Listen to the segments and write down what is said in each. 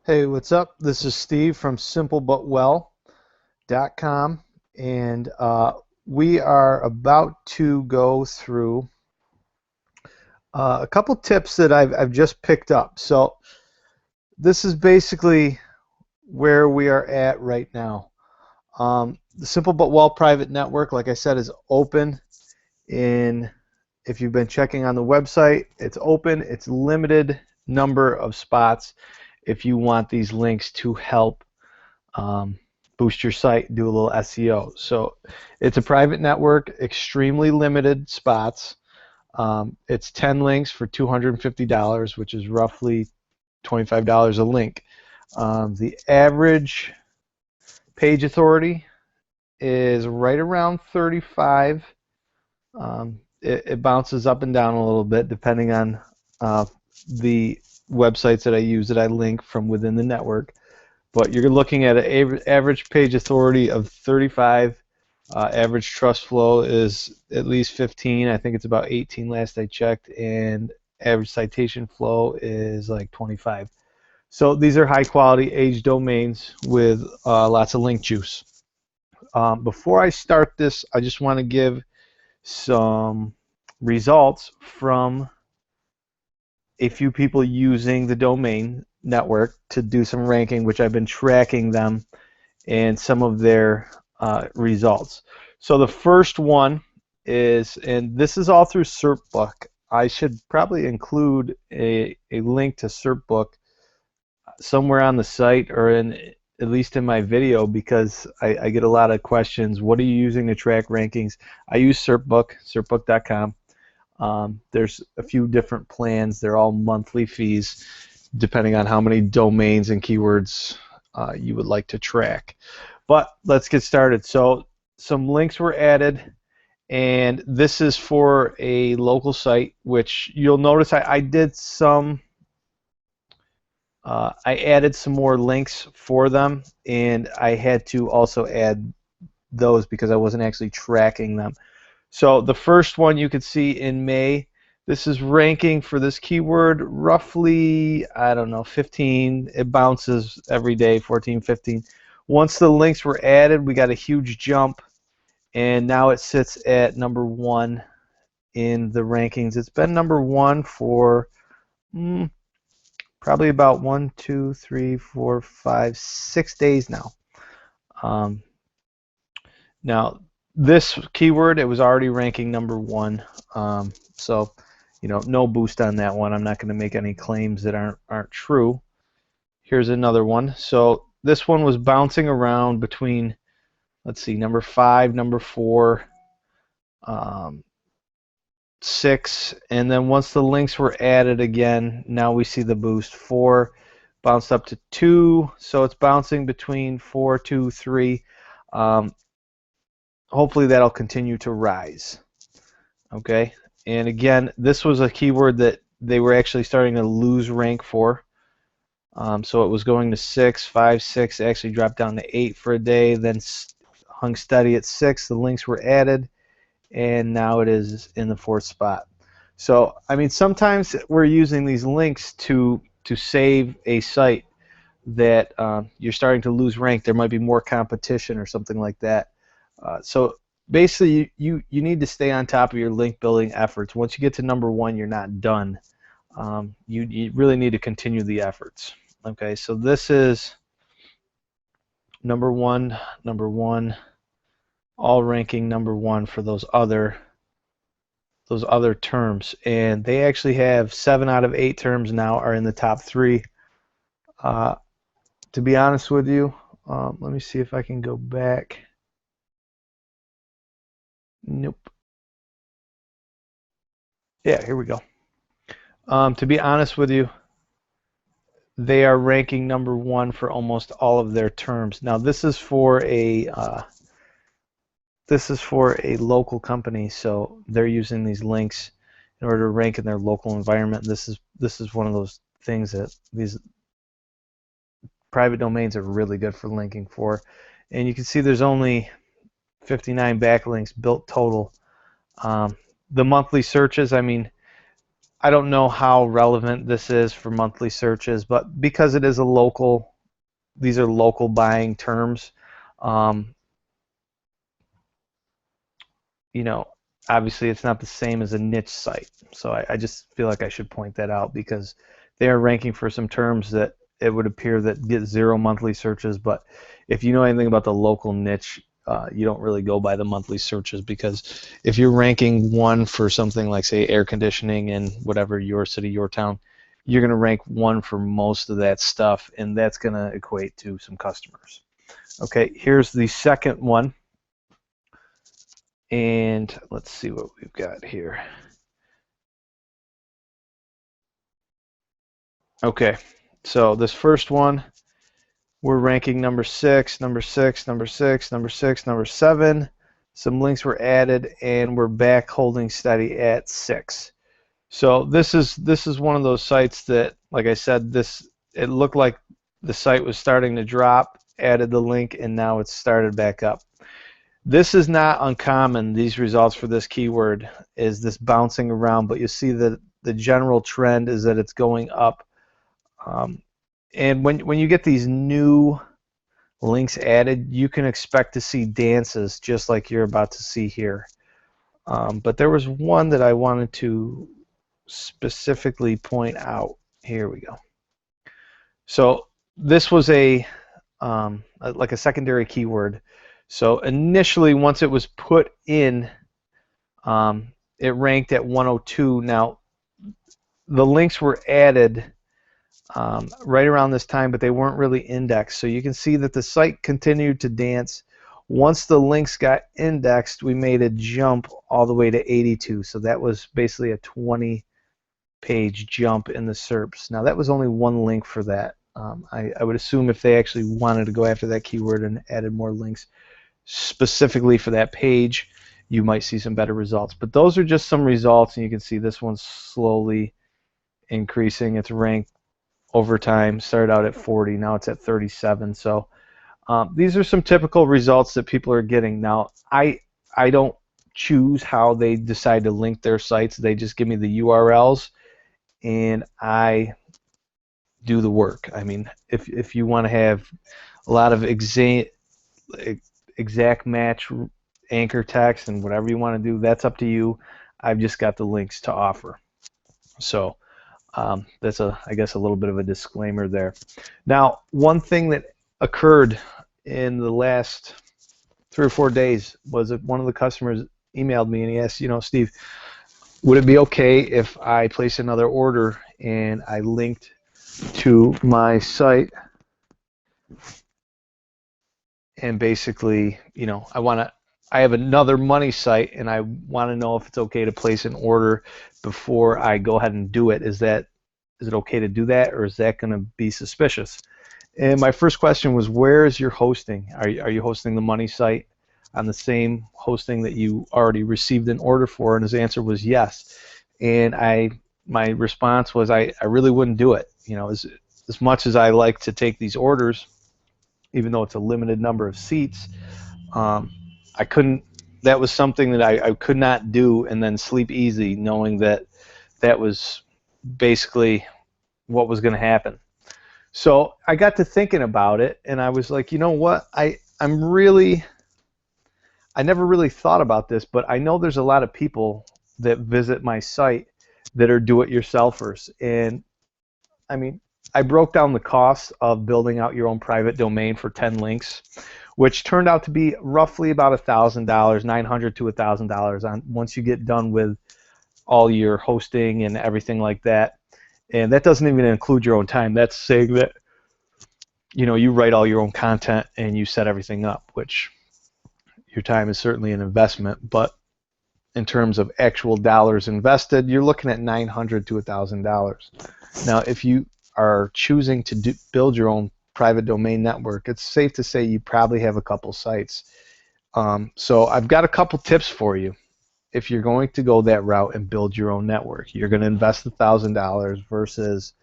Hey, what's up? This is Steve from simplebutwell.com, and we are about to go through a couple tips that I've just picked up. So this is basically where we are at right now. The Simple But Well private network, like I said, is open. If you've been checking on the website, it's open. It's limited number of spots if you want these links to help um, boost your site, do a little SEO. So it's a private network, extremely limited spots. It's 10 links for $250, which is roughly $25 a link. The average page authority is right around 35. It bounces up and down a little bit depending on the websites that I use that I link from within the network. But you're looking at an average page authority of 35. Average trust flow is at least 15. I think it's about 18 last I checked, and average citation flow is like 25. So these are high quality age domains with lots of link juice. Before I start this, I just want to give some results from a few people using the domain network to do some ranking, which I've been tracking them and some of their results. So the first one is, and this is all through SERPbook. I should probably include a link to SERPbook somewhere on the site or at least in my video, because I get a lot of questions. What are you using to track rankings? I use SERPbook, SERPbook.com. There's a few different plans. They're all monthly fees depending on how many domains and keywords you would like to track. But let's get started. So some links were added, and this is for a local site, which you'll notice I did some, I added some more links for them, and I had to also add those because I wasn't actually tracking them. So the first one you could see in May, this is ranking for this keyword roughly, I don't know, 15. It bounces every day, 14, 15. Once the links were added, we got a huge jump, and now it sits at number 1 in the rankings. It's been number 1 for probably about 1, 2, 3, 4, 5, 6 days now. Now, this keyword, it was already ranking number 1, so no boost on that one. I'm not going to make any claims that aren't true. Here's another one. So this one was bouncing around between, let's see, number 5, number 4, 6, and then once the links were added again, now we see the boost. 4 bounced up to 2, so it's bouncing between 4, 2, 3. Hopefully that'll continue to rise. Okay, and again, this was a keyword that they were actually starting to lose rank for. So it was going to 6, 5, 6, actually dropped down to 8 for a day, then hung steady at 6. The links were added, and now it is in the 4th spot. So I mean, sometimes we're using these links to save a site that you're starting to lose rank. There might be more competition or something like that. So basically, you need to stay on top of your link building efforts. Once you get to number 1, you're not done. You really need to continue the efforts. Okay, so this is number 1, all ranking number 1 for those other terms, and they actually have 7 out of 8 terms now are in the top 3. To be honest with you, let me see if I can go back. Nope. Yeah, here we go. To be honest with you, they are ranking number 1 for almost all of their terms. Now this is for a local company, so they're using these links in order to rank in their local environment. This is one of those things that these private domains are really good for linking for. And you can see there's only 59 backlinks built total. The monthly searches, I mean, I don't know how relevant this is for monthly searches, but because it is a local, these are local buying terms. Um, you know, obviously it's not the same as a niche site. So I just feel like I should point that out because they are ranking for some terms that it would appear that get 0 monthly searches. But if you know anything about the local niche, you don't really go by the monthly searches, because if you're ranking 1 for something like, say, air conditioning in whatever your city, your town, you're going to rank 1 for most of that stuff, and that's going to equate to some customers. Okay, here's the second one. And let's see what we've got here. Okay, so this first one, we're ranking number 6, number 6, number 6, number 6, number 7. Some links were added, and we're back holding steady at 6. So this is one of those sites that, like I said, it looked like the site was starting to drop, added the link, and now it's started back up. This is not uncommon. These results for this keyword is this bouncing around, but you see that the general trend is that it's going up. And when you get these new links added, you can expect to see dances just like you're about to see here. But there was one that I wanted to specifically point out. Here we go. So this was like a secondary keyword. So initially, once it was put in, it ranked at 102. Now, the links were added right around this time, but they weren't really indexed. So you can see that the site continued to dance. Once the links got indexed, we made a jump all the way to 82. So that was basically a 20-page jump in the SERPs. Now, that was only one link for that. I would assume if they actually wanted to go after that keyword and added more links specifically for that page, you might see some better results. But those are just some results, and you can see this one's slowly increasing. It's ranked over time. Started out at 40, now it's at 37. So these are some typical results that people are getting. Now, I don't choose how they decide to link their sites. They just give me the URLs, and I do the work. I mean, if you want to have a lot of exact match anchor text and whatever you want to do, that's up to you. I've just got the links to offer. So that's I guess a little bit of a disclaimer there. Now, one thing that occurred in the last 3 or 4 days was that one of the customers emailed me and he asked, Steve, would it be okay if I place another order and I linked to my site, and basically, I have another money site and I want to know if it's okay to place an order before I go ahead and do it. Is it okay to do that, or is that going to be suspicious? And my first question was, where is your hosting? Are you hosting the money site on the same hosting that you already received an order for? And his answer was yes. And my response was, I really wouldn't do it. As much as I like to take these orders, even though it's a limited number of seats, I couldn't. That was something that I could not do and then sleep easy, knowing that that was basically what was going to happen. So I got to thinking about it, and I was like, you know what? I never really thought about this, but I know there's a lot of people that visit my site that are do-it-yourselfers, and I mean, I broke down the cost of building out your own private domain for 10 links, which turned out to be roughly about $1,000, $900 to $1,000 on once you get done with all your hosting and everything like that. And that doesn't even include your own time. That's saying that you write all your own content and you set everything up, which your time is certainly an investment, but in terms of actual dollars invested, you're looking at $900 to $1,000. Now, if you are choosing to build your own private domain network, it's safe to say you probably have a couple sites. So I've got a couple tips for you. If you're going to go that route and build your own network, you're going to invest $1,000 versus,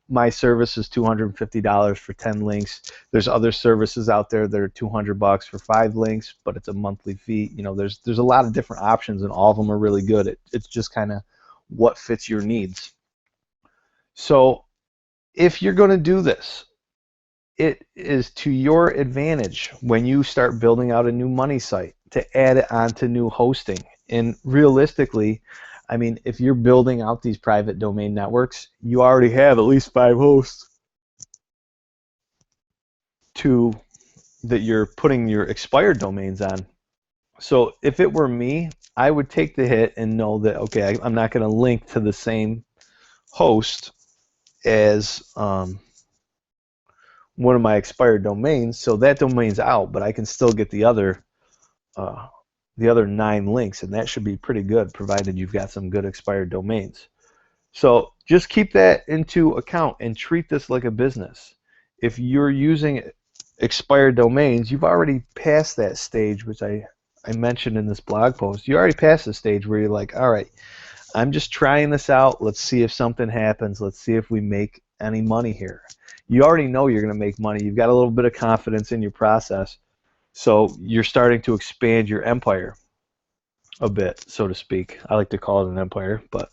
my service is $250 for 10 links. There's other services out there that are $200 for 5 links, but it's a monthly fee. There's a lot of different options, and all of them are really good. It's just kind of what fits your needs. So if you're going to do this, it is to your advantage when you start building out a new money site to add it onto new hosting. And realistically, I mean, if you're building out these private domain networks, you already have at least 5 hosts that you're putting your expired domains on. So if it were me, I would take the hit and know that, okay, I'm not going to link to the same host as one of my expired domains, so that domain's out, but I can still get the other 9 links, and that should be pretty good, provided you've got some good expired domains. So just keep that into account and treat this like a business. If you're using expired domains, you've already passed that stage, which I mentioned in this blog post. You already passed the stage where you're like, all right, I'm just trying this out. Let's see if something happens. Let's see if we make any money here. You already know you're going to make money. You've got a little bit of confidence in your process. So you're starting to expand your empire a bit, so to speak. I like to call it an empire, but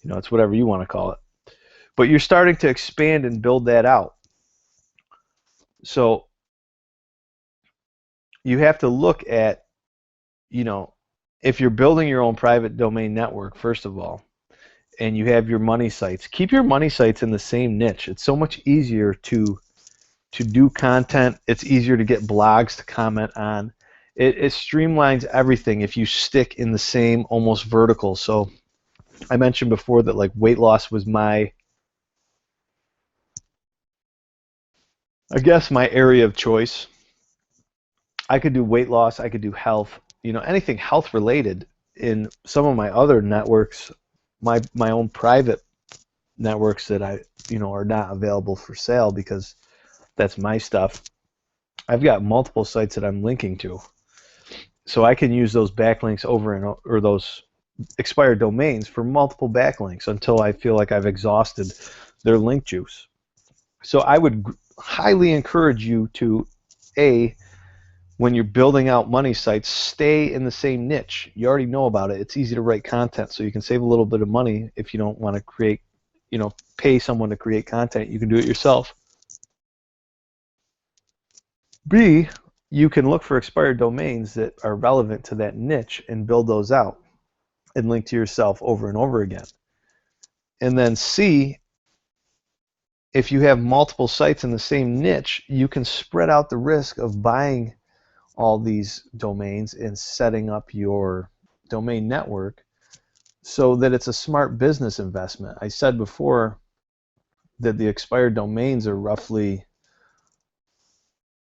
you know, it's whatever you want to call it. But you're starting to expand and build that out. So you have to look at, you know, if you're building your own private domain network, first of all, and you have your money sites, keep your money sites in the same niche. It's so much easier to do content. It's easier to get blogs to comment on. It streamlines everything if you stick in the same almost vertical. So I mentioned before that like weight loss was my, I guess, my area of choice. I could do weight loss, I could do health, you know, anything health related. In some of my other networks, my own private networks that I, you know, are not available for sale because that's my stuff, I've got multiple sites that I'm linking to. So I can use those backlinks or those expired domains for multiple backlinks until I feel like I've exhausted their link juice. So I would highly encourage you to, when you're building out money sites, stay in the same niche. You already know about it. It's easy to write content, so you can save a little bit of money if you don't want to create, you know, pay someone to create content. You can do it yourself. B, you can look for expired domains that are relevant to that niche and build those out and link to yourself over and over again. And then C, if you have multiple sites in the same niche, you can spread out the risk of buying all these domains and setting up your domain network so that it's a smart business investment. I said before that the expired domains are roughly,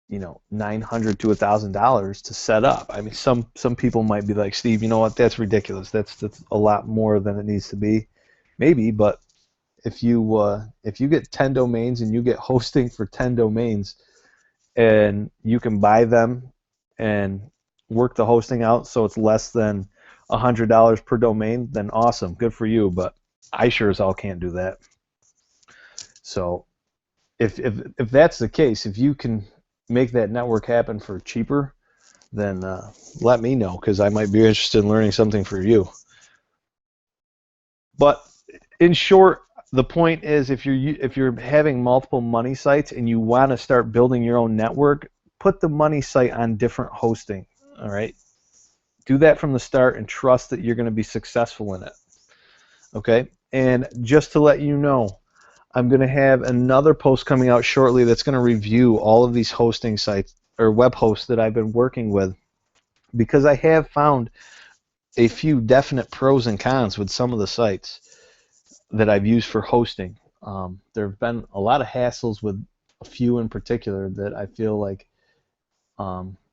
you know, $900 to $1,000 to set up. I mean, some people might be like, Steve, you know what, that's ridiculous. That's a lot more than it needs to be. Maybe, but if you get 10 domains and you get hosting for 10 domains and you can buy them and work the hosting out so it's less than $100 per domain, then awesome, good for you. But I sure as hell can't do that. So if that's the case, if you can make that network happen for cheaper, then let me know, because I might be interested in learning something for you. But in short, the point is, if you're having multiple money sites and you want to start building your own network, put the money site on different hosting. All right, do that from the start and trust that you're going to be successful in it. Okay, and just to let you know, I'm going to have another post coming out shortly that's going to review all of these hosting sites or web hosts that I've been working with, because I have found a few definite pros and cons with some of the sites that I've used for hosting. There have been a lot of hassles with a few in particular that I feel like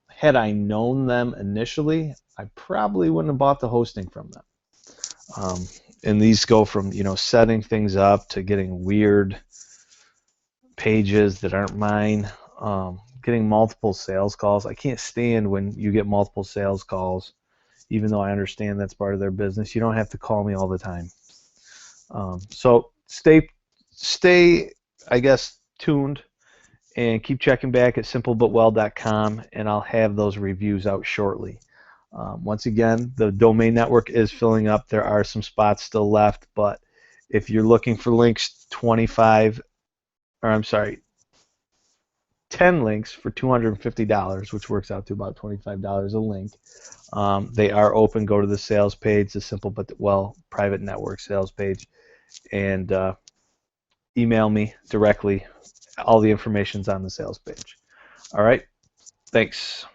had I known them initially, I probably wouldn't have bought the hosting from them. And these go from, you know, setting things up to getting weird pages that aren't mine, getting multiple sales calls. I can't stand when you get multiple sales calls, even though I understand that's part of their business. You don't have to call me all the time. So stay, I guess, tuned and keep checking back at simplebutwell.com, and I'll have those reviews out shortly. Once again, the domain network is filling up. There are some spots still left, but if you're looking for links, 10 links for $250, which works out to about $25 a link. They are open. Go to the sales page, the simple but private network sales page, and email me directly. All the information's on the sales page. All right. Thanks.